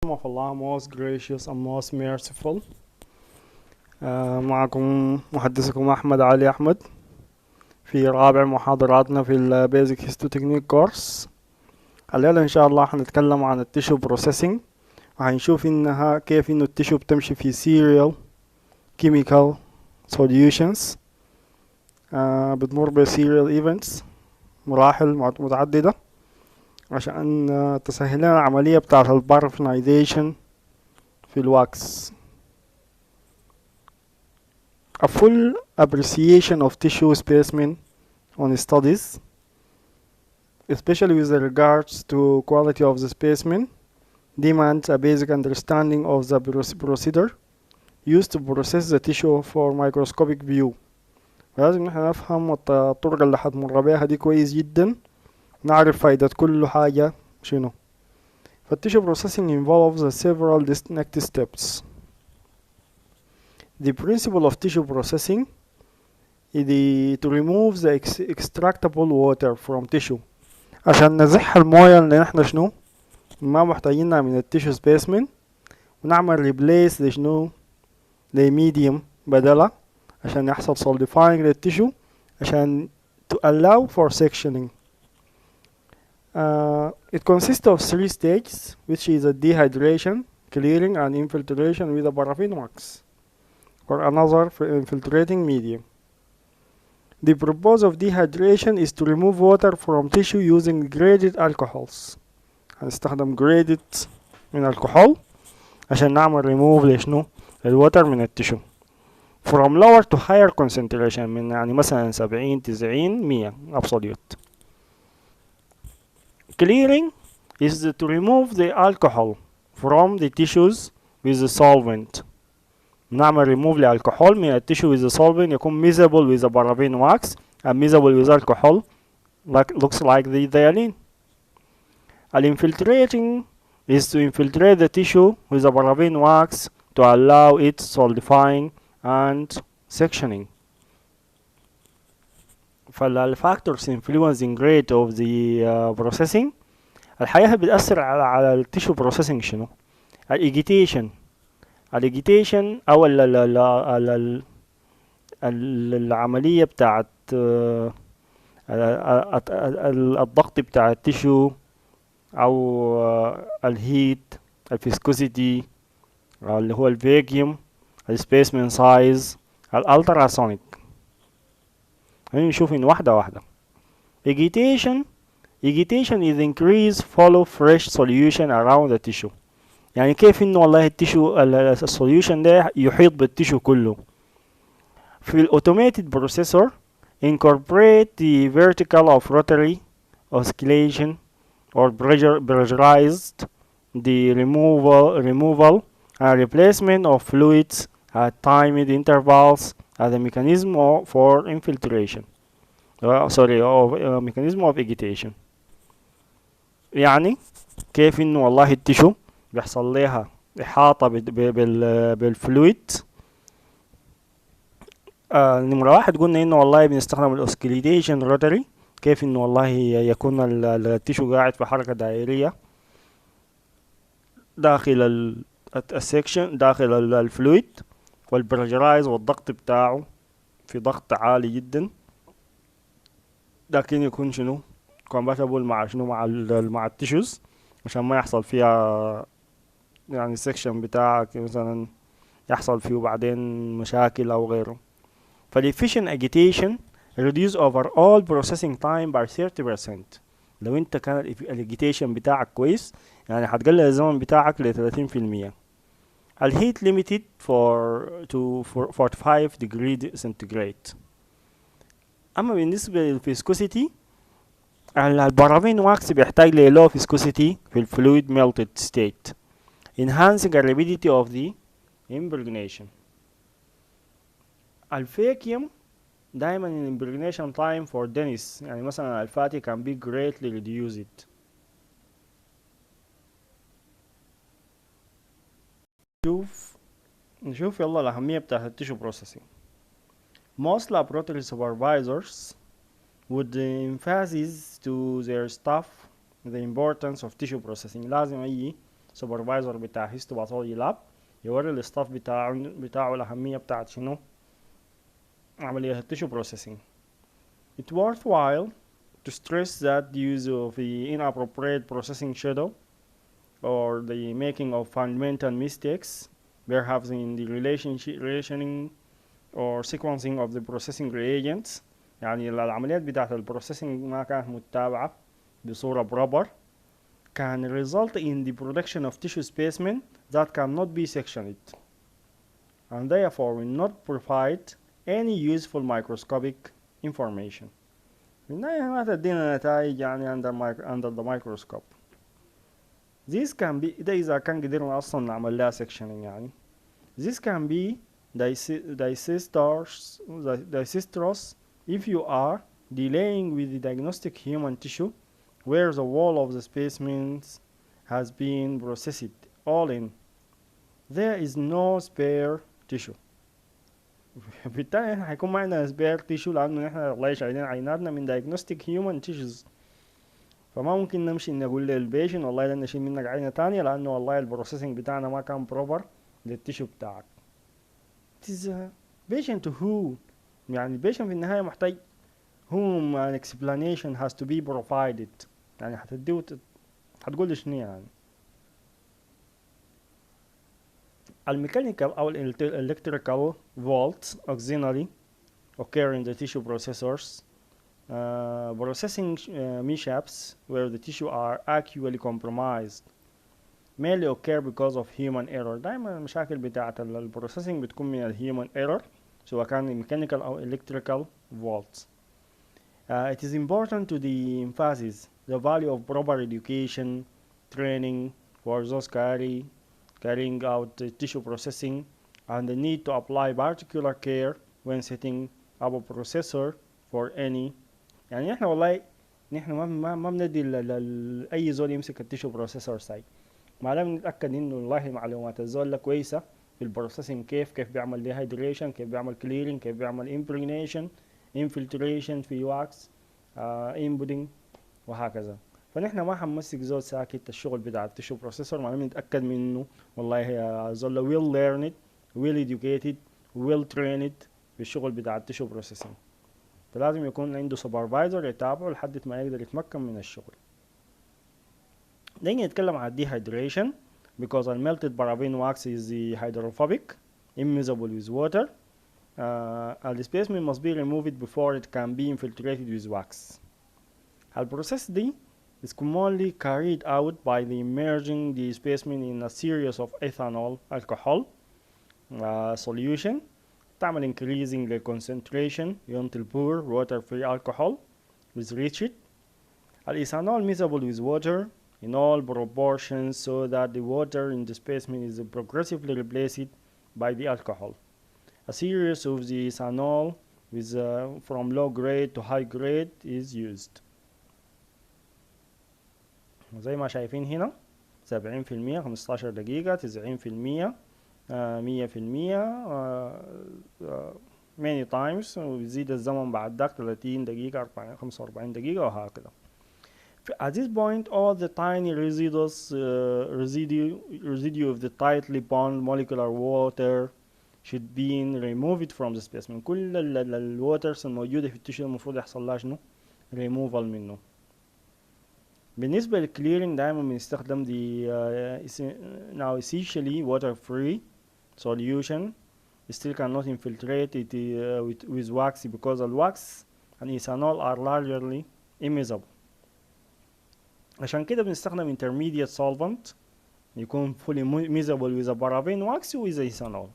of Allah, most gracious and most merciful. معكم محدثكم أحمد علي أحمد في رابع محاضراتنا في ال Basic Histotechnique Course. الليلة إن شاء الله هنتكلم عن التيشو بروسيسنج، وهنشوف كيف إنه التيشو بتمشي في serial chemical solutions. بتمر ب serial events، مراحل متعددة عشان تسهل لنا العملية بتاعة البارفنايزيشن في الواكس. A full appreciation of tissue specimen on studies, especially with regards to quality of the specimen, demands a basic understanding of the procedure used to process the tissue for microscopic view. لازم نحن نفهم الطرق اللي هتمر بيها دي كويس جدا، نعرف فايدة كل حاجة شنو. فالتيشو processing involves several distinct steps. The principle of tissue processing is to remove the extractable water from tissue، عشان نزح الموية اللي نحن شنو ما محتاجينها من التيشو سبيسمن، ونعمل ريبليس لشنو لميديوم بدلها عشان يحصل solidifying للتيشو عشان to allow for sectioning. It consists of 3 stages, which is a dehydration, clearing and infiltration with a paraffin wax or another infiltrating medium. The purpose of dehydration is to remove water from tissue using graded alcohols. هنستخدم graded من الكحول عشان نعمل remove لشنو الوتر من التشو from lower to higher concentration، من يعني مثلا 70 90 100 absolute. Clearing is to remove the alcohol from the tissues with the solvent. نعمل remove للكحول من التشو with the solvent يكون miscible with the paraffin wax and miscible with alcohol looks like the dialene. Infiltrating is to infiltrate the tissue with the paraffin wax to allow it solidifying and sectioning. فالفاكتورز influencing rate of the processing الحقيقة بتأثر على التشو processing شنو؟ الاجيتيشن او العملية بتاعت الضغط بتاع التشو او الهيت، الفيسكوسيتي اللي هو الفاكيوم، السبيسمن سايز، الالتراسونيك. نشوف ان واحدة واحدة. agitation is increase follow fresh solution around the tissue، يعني كيف انه والله التشو السوليوشن ده يحيط بالتشو كله. في الاوتوماتيد بروسيسور incorporate the vertical of rotary oscillation or pressurized the removal and replacement of fluids at timed intervals as a mechanism for infiltration. mechanism of agitation. يعني كيف انه والله التشو بيحصل لها إحاطة بالفلويد. نمرة واحد قلنا إنه والله بنستخدم الأوسكيليتيشن روتري، كيف إنه والله يكون التيشو قاعد في حركة دائرية داخل السكشن داخل الفلويد، والبرجرايز والضغط بتاعه في ضغط عالي جدا، لكن يكون شنو compatible مع شنو مع التيشوز عشان ما يحصل فيها يعني السكشن بتاعك مثلا يحصل فيه بعدين مشاكل او غيره. فالefficient agitation reduce overall processing time by 30%. لو انت كان الاجيتيشن بتاعك كويس يعني هتقلل الزمن بتاعك ل 30%. الهيت limited to 45 degree centigrade. اما بالنسبة للفيسكوسيتي البارافين واكس بيحتاج ل low viscosity في الفلويد melted state enhancing the rapidity of the impregnation. الفاكيوم دايما impregnation time for dense، يعني مثلا الفاتي can be greatly reduced. نشوف يلا الأهمية بتاعت التيشو processing. Most laboratory supervisors would emphasize to their staff the importance of tissue processing. لازم أي سوبرفايزر بتاع هيستوباثولوجي لاب يوري الستاف بتاعه الأهمية بتاعت شنو عملية التشو بروسيسنج. It's worthwhile to stress that the use of the inappropriate processing schedule or the making of fundamental mistakes, perhaps in the relationing or sequencing of the processing reagents. يعني العمليات بتاعت البروسيسنج ما كانت متابعة بصورة proper can result in the production of tissue specimen that cannot be sectioned and therefore will not provide any useful microscopic information. في النهاية ما تدينا نتائج يعني under the microscope. This can be ده إذا كان قدرنا أصلا نعمل لها sectioning يعني. This can be disastrous if you are dealing with the diagnostic human tissue where the wall of the specimens has been processed all in. There is no spare tissue. بالتالي احنا هيكون معنا spare tissue لأنه احنا والله شايلين عيناتنا من diagnostic human tissues. فما ممكن نمشي نقول للبيشن والله ده نشيل منك عينة تانية لأنه والله البروسيسنج بتاعنا ما كان proper للتيشو بتاعك. It is a patient who يعني البيشن في النهاية محتاج whom an explanation has to be provided. يعني هتديه هتقول شنو يعني. الميكانيكال أو electrical faults auxiliary occur in the tissue processors. Processing mishaps where the tissue are actually compromised mainly occur because of human error. دايما المشاكل بتاعة البروسيسنج بتكون من الهيومن error سواء كان mechanical أو electrical faults. It is important to the emphasis the value of proper education training for those carrying out the tissue processing and the need to apply particular care when setting up a processor for any. يعني احنا والله نحن ما بندي اي زول يمسك التيشو بروسيسور ساي ما دام نتاكد انه والله معلومات الزول كويسه في البروسيسنج كيف بيعمل ديهايدريشن كيف بيعمل كليرنج كيف بيعمل امبرينيشن انفلتريشن في واكس انبودنج وهكذا. فنحن ما حنمسك زول ساكت الشغل بتاع التيشو بروسيسور ما دام نتاكد منه والله هي زول ويل ليرند ويل educated ويل تريند في الشغل بتاع التيشو بروسيسنج. فلازم يكون عنده سوبرفايزر يتابعه لحد ما يقدر يتمكن من الشغل. نيجي نتكلم عن dehydration because a melted paraffin wax is hydrophobic immiscible with water. The specimen must be removed before it can be infiltrated with wax. البروسيس دي is commonly carried out by the immersing the specimen in a series of ethanol alcohol solution تعمل increasing the concentration until pure water-free alcohol is reached. Ethanol miscible with water in all proportions so that the water in the specimen is progressively replaced by the alcohol. A series of the ethanol with from low grade to high grade is used. زي ما شايفين هنا 70% 15 دقيقة 90% 100% many times ويزيد الزمن بعد ذاك 30 دقيقة 40 45 دقيقة وهكذا. At this point all the tiny residue of the tightly bound molecular water should be removed from the specimen. كل الواترز الموجودة في التشو المفروض يحصل لها شنو removal منه. بالنسبة للكليرنج دائما بنستخدم now essentially water free solution still cannot infiltrate it with wax because the wax and ethanol are largely immiscible. عشان كده بنستخدم intermediate solvent يكون fully miscible with a paraffin wax و with ethanol.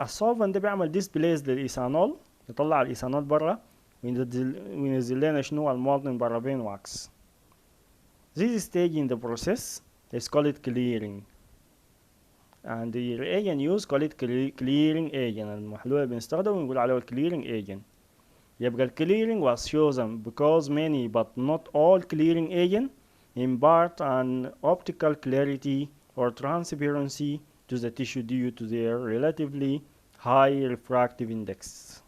السولفنت ده بيعمل displace للإيثانول يطلع الإيثانول برا وينزل لنا شنو المولتن paraffin wax. This stage in the process is called clearing and the reagent used called clearing agent. المحلول اللي بنستخدمه بنقول عليه clearing agent. يبقى clearing was chosen because many but not all clearing agent impart an optical clarity or transparency to the tissue due to their relatively high refractive index.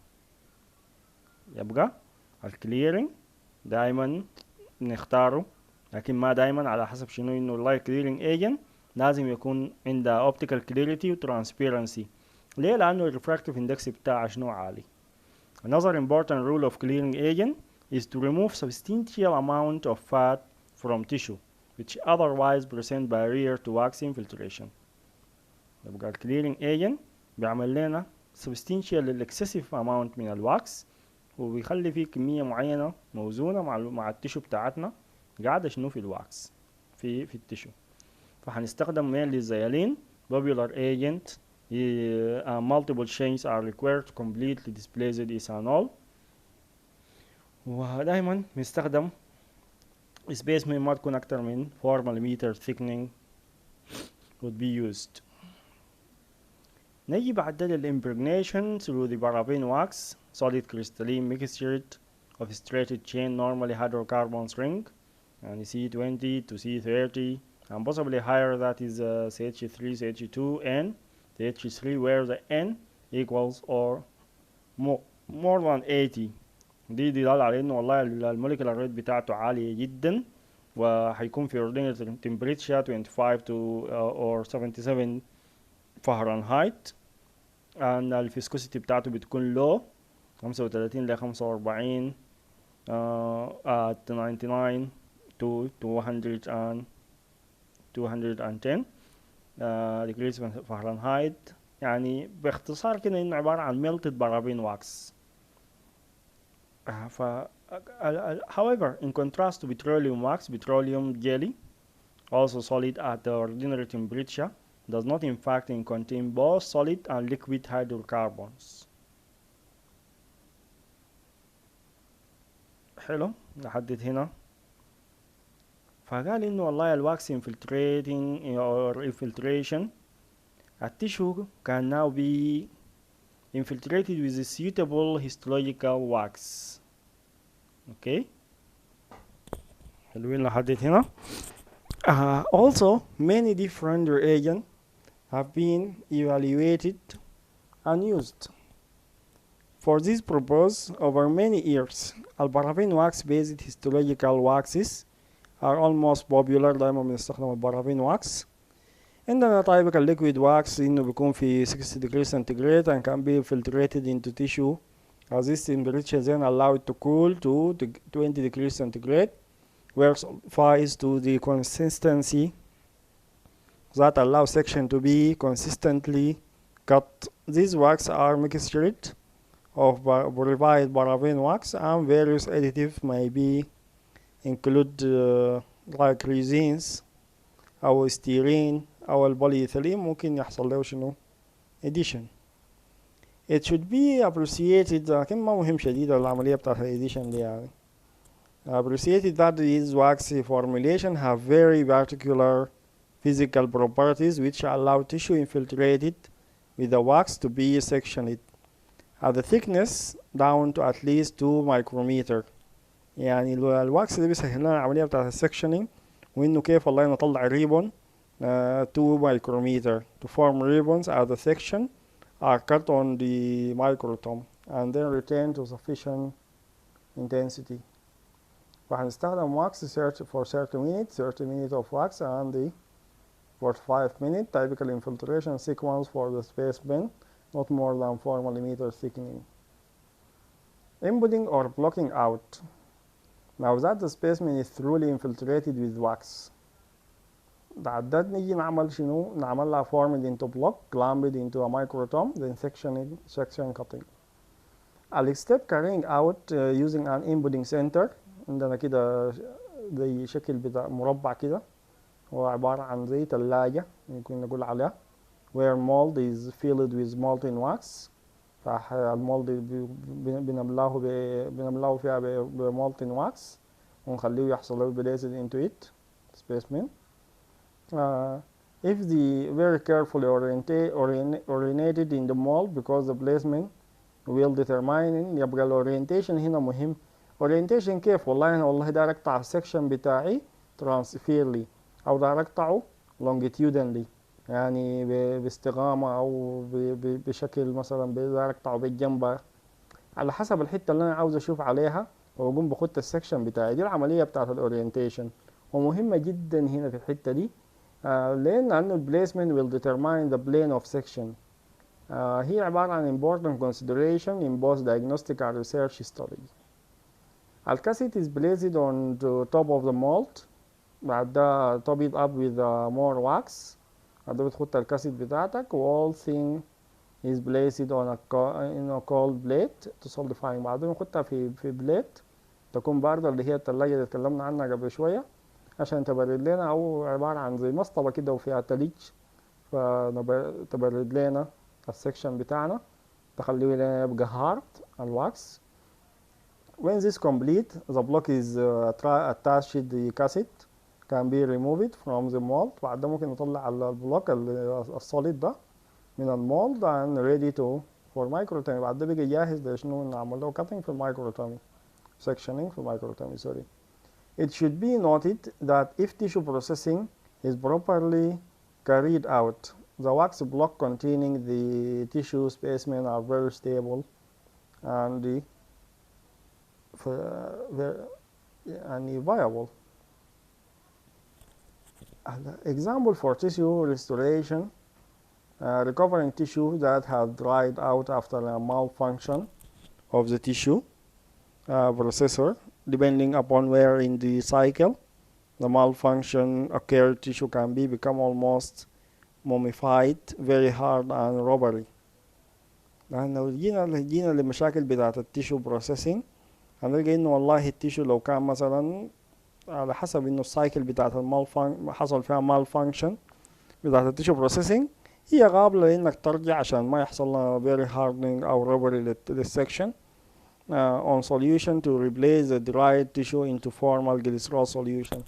يبقى clearing دائما نختاره لكن ما دايما، على حسب شنو انه اللايت كليرنج ايجنت لازم يكون عندها اوبتيكال كليريتي وترانسبيرنسي. ليه؟ لانه الريفراكتيف اندكس بتاعها شنو عالي. Another important rule of clearing agent is to remove substantial amount of fat from tissue which otherwise present barrier to wax infiltration. يبقى ال clearing agent بيعمل لنا substantial excessive amount من الواكس، وبيخلي فيه كمية معينة موزونة مع التشو بتاعتنا قاعدة شنو في الواكس في التشو. فهنستخدم mainly الزيالين lobular agent. Multiple chains are required to completely displace the ethanol. ودايما بنستخدم specimen ما تكون أكتر من 4 mm thickening would be used. نجي بعد ده impregnation through the paraffin wax solid crystalline mixture of straighted chain normally hydrocarbons ring يعني C20 to C30 and possibly higher, that is CH3 CH2 N CH3 where the N equals or more than 80. دي دلالة على انه والله الموليكولار ريت بتاعته عالية جدا، وهيكون في ordinary temperature 25 to or 77 فahrenheit، and الفيسكوسيتي بتاعته بتكون low 35 ل 45 at 99 to 210 degrees فahrenheit. يعني باختصار كده انه عبارة عن melted paraffin wax. However, in contrast to petroleum wax, petroleum jelly, also solid at the ordinary temperature, does not in fact contain both solid and liquid hydrocarbons. حلو لحد هنا. فقال انه والله الواكس infiltrating or infiltration at tissue can now be infiltrated with a suitable histological wax. Okay, حلوين لحد هنا. Also, many different reagents have been evaluated and used. For this purpose, over many years, البارافين wax based histological waxes are almost popular. دايما بنستخدم البارافين wax. عندنا typical liquid wax إنه بيكون في 60 degrees centigrade and can be filtrated into tissue as this temperature then allow it to cool to 20 degrees centigrade, where solidifies to the consistency that allow section to be consistently cut. These wax are mixtured of purified paraffin wax and various additives may be include like resins أو styrene أو البوليإيثيلين ممكن يحصل له شنو addition. It should be appreciated لكن ما مهم شديد العملية بتاعت addition دي يعني. Appreciated that these waxy formulation have very particular physical properties which allow tissue infiltrated with the wax to be sectioned at the thickness down to at least 2 micrometer. يعني الواكس اللي بيسهل لنا العملية بتاعت السكشنينج وإنه كيف والله نطلع ريبون 2 micrometer to form ribbons at the section are cut on the microtome and then retain to sufficient intensity. وهنستخدم wax for 30 minutes of wax and the 45 minute typical infiltration sequence for the specimen not more than 4 mm thickening. Inputting or blocking out. Now that the specimen is thoroughly infiltrated with wax, بعد ده نيجي نعمل شنو؟ نعمل لها formed into block, clamped into a microtome, then section cutting. الستep carrying out using an inputting center. عندنا كده زي شكل بتاع مربع كده، هو عبارة عن زي تلاجة ممكن نقول عليها where mold is filled with molten wax. فالمولد بنملاه فيها بمولتن wax ونخليه يحصل له blazed into it specimen. If the very carefully orientated in the mold because the placement will determine. يبقى الاورينتيشن هنا مهم. orientation كيف؟ والله داير اقطع السكشن بتاعي transferly او داير اقطعه longitudinally يعني باستقامة او بشكل مثلا داير اقطعه بالجنب على حسب الحتة اللي انا عاوز اشوف عليها واقوم بخط السكشن بتاعي. دي العملية بتاعت الاورينتيشن. ومهمة جدا هنا في الحتة دي، لأن ال placement will determine the plane of section. هي عبارة عن important consideration in both diagnostic and research studies. الكاسيت is placed on the top of the mold. بعد ده top it up with more wax. بعد ده بتحط الكاسيت بتاعتك و all thing is placed on in a cold plate to solidifying. بعدين نحطها في بليت تكون باردة، اللي هي التلاجة اللي اتكلمنا عنها قبل شوية، عشان تبرد لنا، أو عبارة عن زي مصطبة كده وفيها تلج، فتبرد لنا السكشن بتاعنا، تخليه لنا يبقى هارد الواكس. When this complete, the block is attached the cassette can be removed from the mold. بعد ده ممكن نطلع البلوك السوليد ده من المولد and ready to for microtomy. بعد ده بقى جاهز لشنو نعمل له cutting في المايكروتومي، sectioning في المايكروتومي sorry. It should be noted that if tissue processing is properly carried out, the wax block containing the tissue specimen are very stable and viable. Example for tissue restoration: recovering tissue that have dried out after a malfunction of the tissue processor. Depending upon where in the cycle the malfunction occurred, tissue can become almost mummified, very hard and rubbery. لو جينا لمشاكل بتاعة التيشو بروسيسنج، هنلقى انه والله التيشو لو كان مثلا على حسب انه السايكل بتاعة حصل فيها مال فانكشن بتاعة التيشو بروسيسنج، هي قابلة لانك ترجع عشان ما يحصل لها very hardening او rubbery للسكشن. On solution to replace the dried tissue into formal glycerol solution.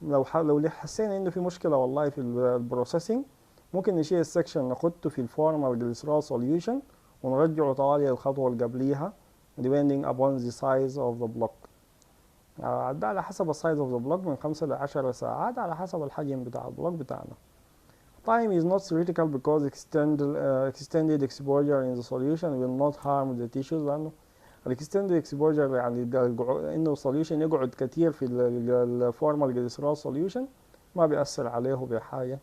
لو حسينا انه في مشكلة والله في البروسيسنج، ممكن نشيل السكشن نحطه في الفورمال جليسرول سوليوشن ونرجعه طوالي الخطوة اللي قبليها depending upon the size of the block. ده على حسب السايز of the block من 5 ل 10 ساعات على حسب الحجم بتاع البلوك بتاعنا. Time is not critical because extended exposure in the solution will not harm the tissues. لأنه الاكستندد اكسبوجر يعني انه السوليوشن يقعد كتير في الفورمال جليسرول سوليوشن ما بيأثر عليه بحاجة.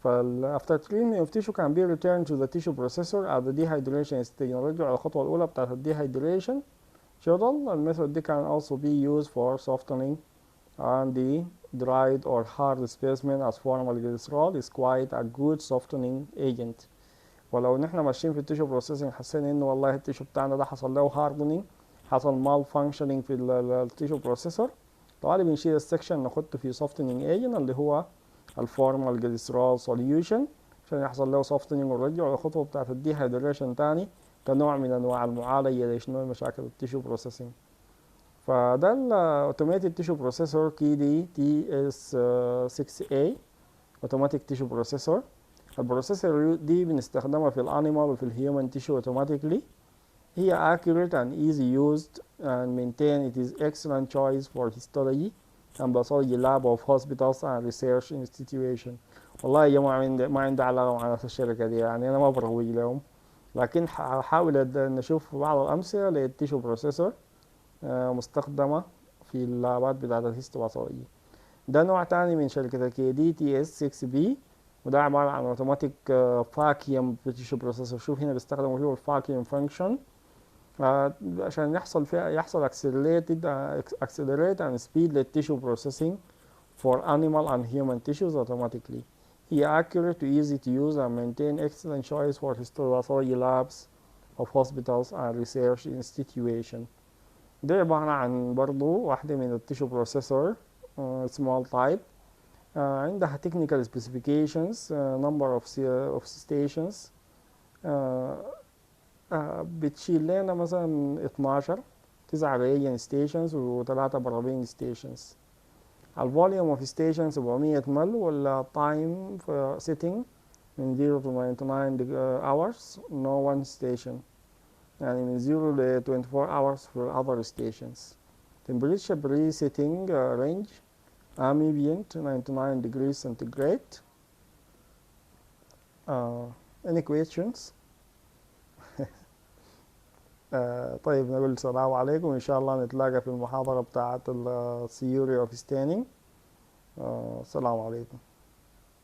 after treatment of tissue can be returned to the tissue processor at the dehydration stage. نرجع على الخطوة الأولى بتاعت الديهايدريشن شغل. الميثود دي can also be used for softening and the dried or hard specimen as formal glycerol is quite a good softening agent. ولو نحن ماشيين في التيشو بروسيسنج حسينا انه والله التيشو بتاعنا ده حصل له هاردنينج، حصل مال فانكشنينج في التيشو بروسيسور، طبعا بنشيل السكشن نحطه في سوفتنينج ايجنت اللي هو الفورمال جليسرول سوليوشن عشان يحصل له سوفتنينج ونرجعه للخطوه بتاعت الديهايدريشن تاني كنوع من انواع المعالجه لشنو مشاكل التيشو بروسيسنج. فده الاوتوماتيك تيشو بروسيسور كي دي تي اس 6A اوتوماتيك تيشو بروسيسور. البروسيسور دي بنستخدمها في الانيمال وفي الهيومن تيشو اوتوماتيكلي. هي accurate and easy used and maintain. It is excellent choice for histology and pathology lab of hospitals and research institution. والله يا جماعة ما عندي علاقة مع نفس الشركة دي، يعني أنا ما بروج لهم، لكن هحاول نشوف بعض الأمثلة للتيشو بروسيسور مستخدمة في اللابات بتاعة الهيستوباثولوجي. ده نوع تاني من شركة الكي دي تي اس 6B، وده عبارة عن اوتوماتيك فاكيوم تيشو بروسيسور. شوف هنا بيستخدموا فيه الفاكيوم فانكشن عشان يحصل accelerate and speed للتيشو بروسيسنج for animal and human tissues automatically. هي accurate, easy to use and maintain excellent choice for histopathology labs of hospitals and research institution. ده عبارة عن برضو واحدة من التيشو بروسيسور small type. عندها technical specifications, number of stations. بتشيل لنا مثلا 12 9 reagent stations و3 برابين stations. الفوليوم اوف ستيشن 700 مل، ولا تايم سيتنج من 0 to 99 hours no one station، يعني من 0 ل 24 hours for other stations. temperature pre-setting range ambient 99 degrees centigrade. any questions؟ طيب نقول السلام عليكم، إن شاء الله نتلاقى في المحاضرة بتاعة الثيوري of staining. السلام عليكم.